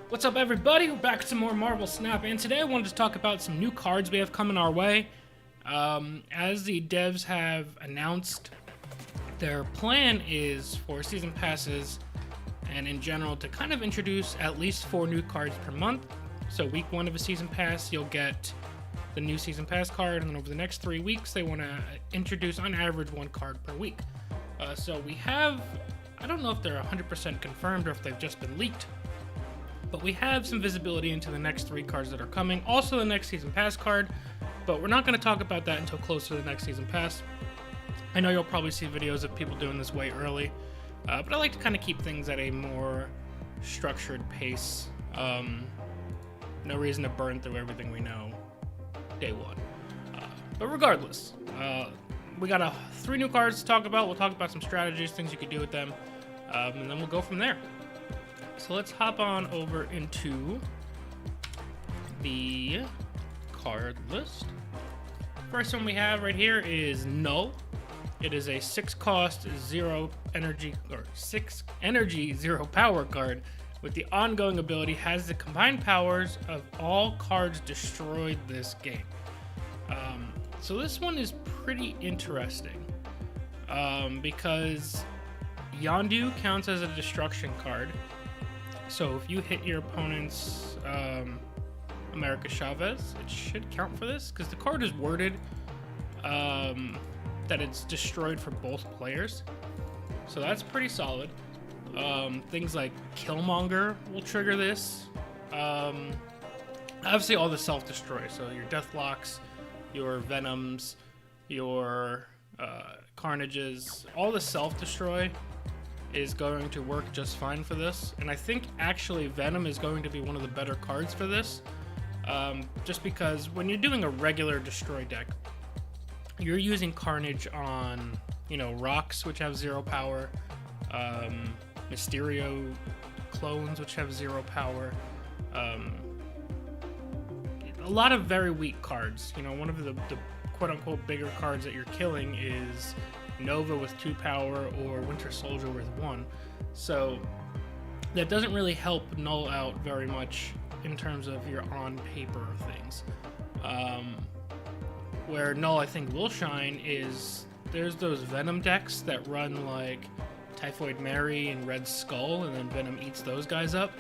What's up, everybody? We're back with some more Marvel Snap, and today I wanted to talk about some new cards we have coming our way. As the devs have announced, their plan is for season passes and in general to kind of introduce at least 4 new cards per month. So week 1 of a season pass, you'll get the new season pass card, and then over the next 3 weeks, they want to introduce on average 1 card per week. So we have, I don't know if they're 100% confirmed or if they've just been leaked, but we have some visibility into the next 3 cards that are coming. Also the next season pass card, but we're not going to talk about that until closer to the next season pass. I know you'll probably see videos of people doing this way early, but I like to kind of keep things at a more structured pace. No reason to burn through everything we know day one. But regardless, we got 3 new cards to talk about. We'll talk about some strategies, things you could do with them, and then we'll go from there. So let's hop on over into the card list. First one we have right here is Null. It is a 6 cost, 0 energy, or 6 energy, 0 power card with the ongoing ability has the combined powers of all cards destroyed this game. So this one is pretty interesting because Yondu counts as a destruction card. So if you hit your opponent's America Chavez, it should count for this because the card is worded that it's destroyed for both players. So that's pretty solid. Things like Killmonger will trigger this. Obviously all the self-destroy, so your Deathlocks, your Venoms, your Carnages, all the self-destroy is going to work just fine for this. And I think actually Venom is going to be one of the better cards for this. Just because when you're doing a regular destroy deck, you're using Carnage on, rocks, which have 0 power, Mysterio clones, which have 0 power, a lot of very weak cards. One of the quote-unquote bigger cards that you're killing is Nova with 2 power or Winter Soldier with 1. So that doesn't really help Null out very much in terms of your on-paper things. Where Null, I think, will shine is there's those Venom decks that run like Typhoid Mary and Red Skull, and then Venom eats those guys up.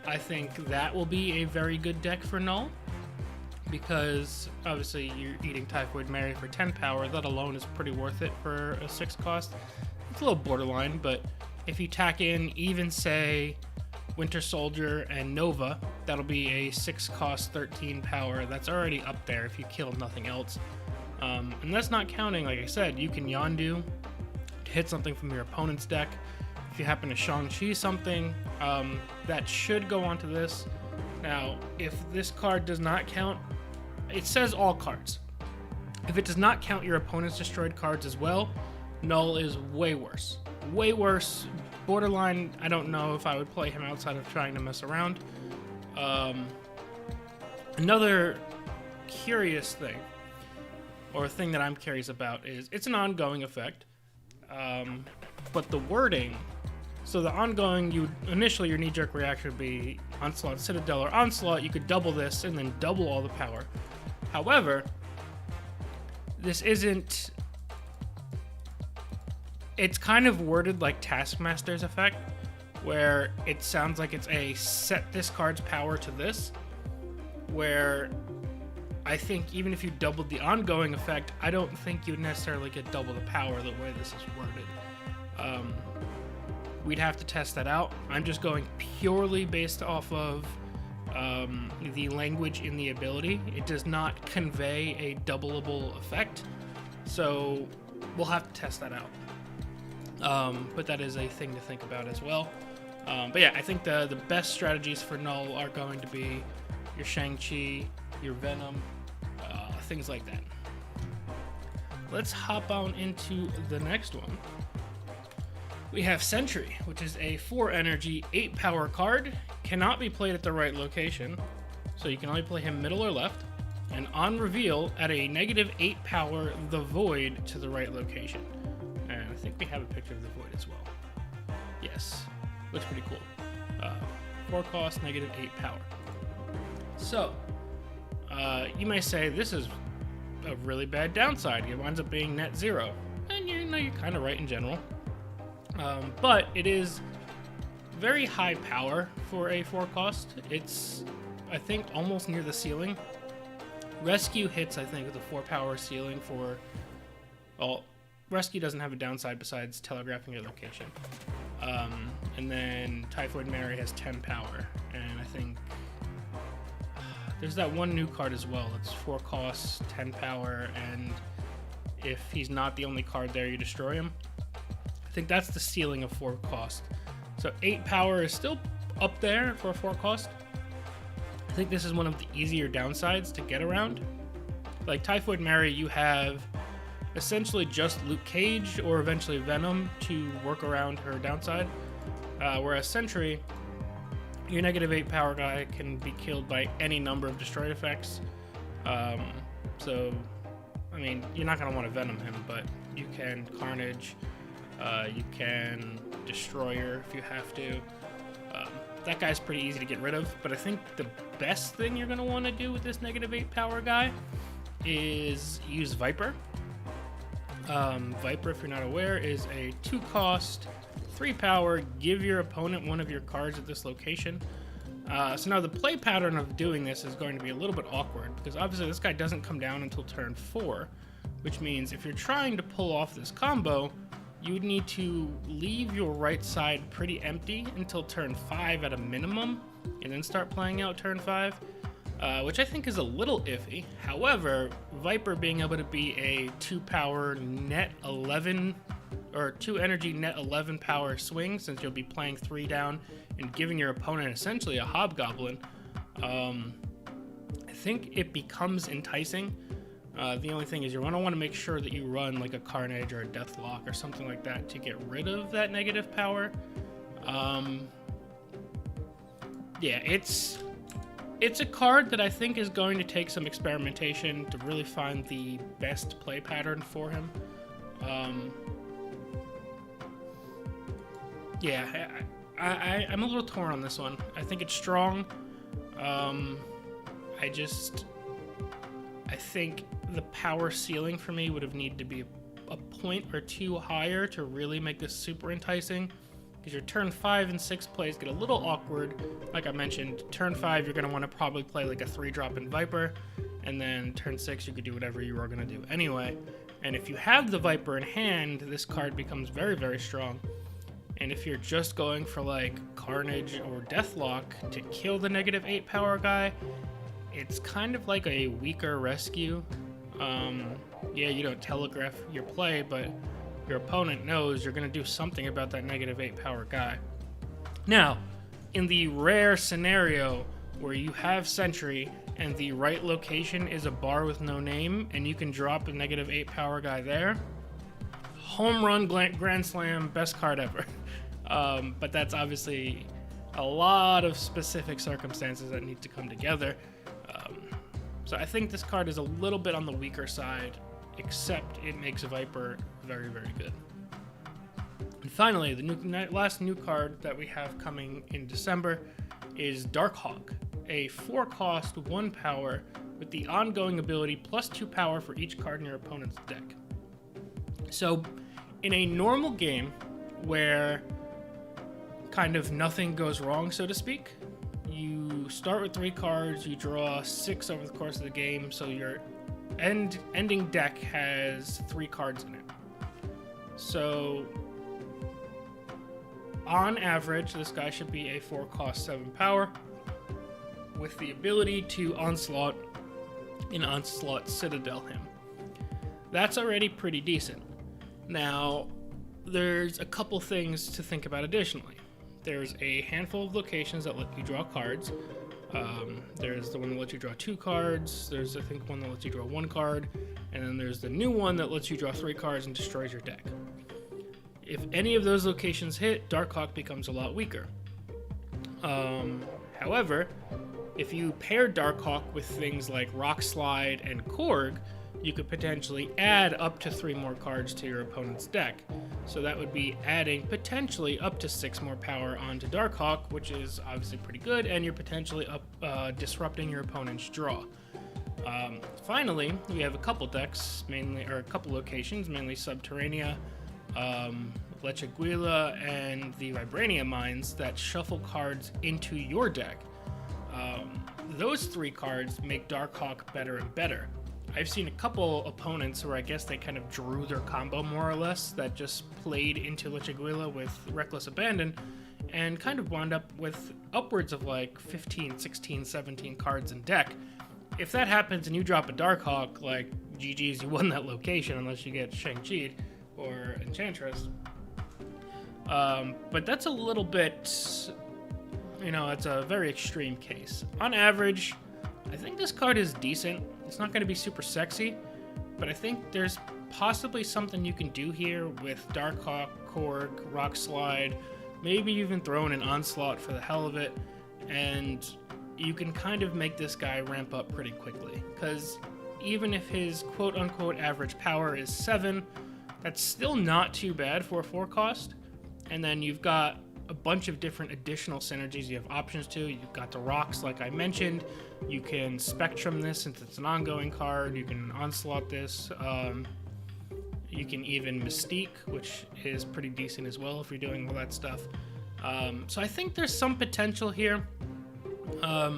I think that will be a very good deck for Null, because obviously you're eating Typhoid Mary for 10 power. That alone is pretty worth it for a 6 cost. It's a little borderline, but if you tack in even, say, Winter Soldier and Nova, that'll be a 6 cost, 13 power. That's already up there if you kill nothing else. And that's not counting, like I said, you can Yondu to hit something from your opponent's deck. If you happen to Shang-Chi something, that should go onto this. Now, if this card does not count, it says all cards. If it does not count your opponent's destroyed cards as well, Null is way worse. Way worse. Borderline, I don't know if I would play him outside of trying to mess around. Another curious thing, or a thing that I'm curious about, is it's an ongoing effect. But the wording, so the ongoing, initially your knee-jerk reaction would be Onslaught, Citadel, or Onslaught. You could double this and then double all the power. However, this isn't, it's kind of worded like Taskmaster's effect, where it sounds like it's a set this card's power to this, where I think even if you doubled the ongoing effect, I don't think you'd necessarily get double the power the way this is worded. We'd have to test that out. I'm just going purely based off of the language in the ability. It does not convey a doubleable effect, so we'll have to test that out. But that is a thing to think about as well. But yeah, I think the best strategies for Null are going to be your Shang-Chi, your Venom, things like that. Let's hop on into the next one. We have Sentry, which is a 4 energy, 8 power card. Cannot be played at the right location, so you can only play him middle or left. And on reveal, add a -8 power The Void to the right location. And I think we have a picture of the Void as well. Yes, looks pretty cool. 4 cost, negative 8 power. So, you may say this is a really bad downside. It winds up being net 0. And you're kind of right in general. But it is very high power for a 4 cost. It's, I think, almost near the ceiling. Rescue hits, I think, with a 4 power ceiling for... Well, Rescue doesn't have a downside besides telegraphing your location. And then Typhoid Mary has 10 power. And I think... There's that one new card as well. It's 4 costs, 10 power, and if he's not the only card there, you destroy him. I think that's the ceiling of 4 cost. So 8 power is still up there for a 4 cost. I think this is one of the easier downsides to get around. Like Typhoid Mary, you have essentially just Luke Cage or eventually Venom to work around her downside. Whereas Sentry, your negative 8 power guy can be killed by any number of destroy effects. So, I mean, you're not going to want to Venom him, but you can Carnage, you can Destroyer if you have to. That guy's pretty easy to get rid of, but I think the best thing you're going to want to do with this negative 8 power guy is use Viper. Viper, if you're not aware, is a 2 cost, 3 power, give your opponent one of your cards at this location. So now the play pattern of doing this is going to be a little bit awkward, because obviously this guy doesn't come down until turn 4, which means if you're trying to pull off this combo, you would need to leave your right side pretty empty until turn 5 at a minimum, and then start playing out turn 5, which I think is a little iffy. However, Viper being able to be a 2 power net 11, or 2 energy net 11 power swing, since you'll be playing 3 down and giving your opponent essentially a Hobgoblin, I think it becomes enticing. The only thing is you're going to want to make sure that you run like a Carnage or a Deathlock or something like that to get rid of that negative power. Yeah, it's a card that I think is going to take some experimentation to really find the best play pattern for him. Yeah, I'm a little torn on this one. I think it's strong. I think the power ceiling for me would have needed to be a point or 2 higher to really make this super enticing. Because your turn 5 and 6 plays get a little awkward. Like I mentioned, turn 5 you're going to want to probably play like a 3-drop in Viper. And then turn 6 you could do whatever you are going to do anyway. And if you have the Viper in hand, this card becomes very, very strong. And if you're just going for like Carnage or Deathlock to kill the negative 8 power guy, it's kind of like a weaker rescue. Yeah, you don't telegraph your play, but your opponent knows you're going to do something about that negative 8 power guy. Now, in the rare scenario where you have Sentry and the right location is a bar with no name and you can drop a negative 8 power guy there, home run, grand slam, best card ever. But that's obviously a lot of specific circumstances that need to come together. So I think this card is a little bit on the weaker side, except it makes Viper very, very good. And finally, the last new card that we have coming in December is Darkhawk, a 4 cost, 1 power, with the ongoing ability plus 2 power for each card in your opponent's deck. So in a normal game where kind of nothing goes wrong, so to speak, you start with 3 cards, you draw 6 over the course of the game, so your ending deck has 3 cards in it. So on average, this guy should be a 4 cost, 7 power with the ability to Onslaught and Onslaught Citadel him. That's already pretty decent. Now, there's a couple things to think about additionally. There's a handful of locations that let you draw cards. There's the one that lets you draw 2 cards. There's, I think, one that lets you draw 1 card. And then there's the new one that lets you draw 3 cards and destroys your deck. If any of those locations hit, Darkhawk becomes a lot weaker. However, if you pair Darkhawk with things like Rock Slide and Korg, you could potentially add up to 3 more cards to your opponent's deck. So that would be adding potentially up to 6 more power onto Darkhawk, which is obviously pretty good, and you're potentially disrupting your opponent's draw. Finally, we have a couple decks, a couple locations, mainly Subterranea, Lecheguila, and the Vibranium Mines that shuffle cards into your deck. Those 3 cards make Darkhawk better and better. I've seen a couple opponents where I guess they kind of drew their combo more or less, that just played into Lecheguila with Reckless Abandon and kind of wound up with upwards of like 15, 16, 17 cards in deck. If that happens and you drop a Darkhawk, like, GG's, you won that location unless you get Shang-Chi or Enchantress. But that's a little bit, it's a very extreme case. On average, I think this card is decent. It's not going to be super sexy, but I think there's possibly something you can do here with Darkhawk, Korg, Rock Slide, maybe even throw in an Onslaught for the hell of it, and you can kind of make this guy ramp up pretty quickly, because even if his quote-unquote average power is 7, that's still not too bad for a 4 cost, and then you've got a bunch of different additional synergies you have options to. You've got the rocks, like I mentioned. You can Spectrum this since it's an ongoing card. You can Onslaught this. You can even Mystique, which is pretty decent as well if you're doing all that stuff. So I think there's some potential here. I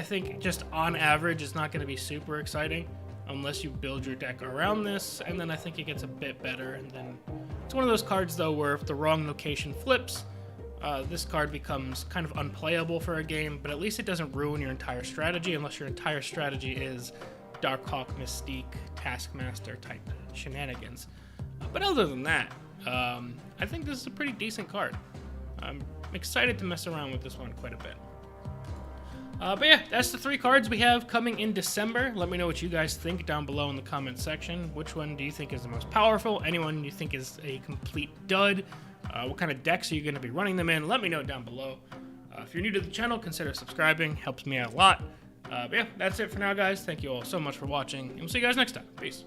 think just on average, it's not going to be super exciting unless you build your deck around this, and then I think it gets a bit better. And then it's one of those cards, though, where if the wrong location flips, this card becomes kind of unplayable for a game, but at least it doesn't ruin your entire strategy unless your entire strategy is Darkhawk, Mystique, Taskmaster type shenanigans. But other than that, I think this is a pretty decent card. I'm excited to mess around with this one quite a bit. But yeah, that's the 3 cards we have coming in December. Let me know what you guys think down below in the comment section. Which one do you think is the most powerful? Anyone you think is a complete dud? What kind of decks are you going to be running them in? Let me know down below. If you're new to the channel, consider subscribing. Helps me out a lot. But yeah, that's it for now, guys. Thank you all so much for watching, and we'll see you guys next time. Peace.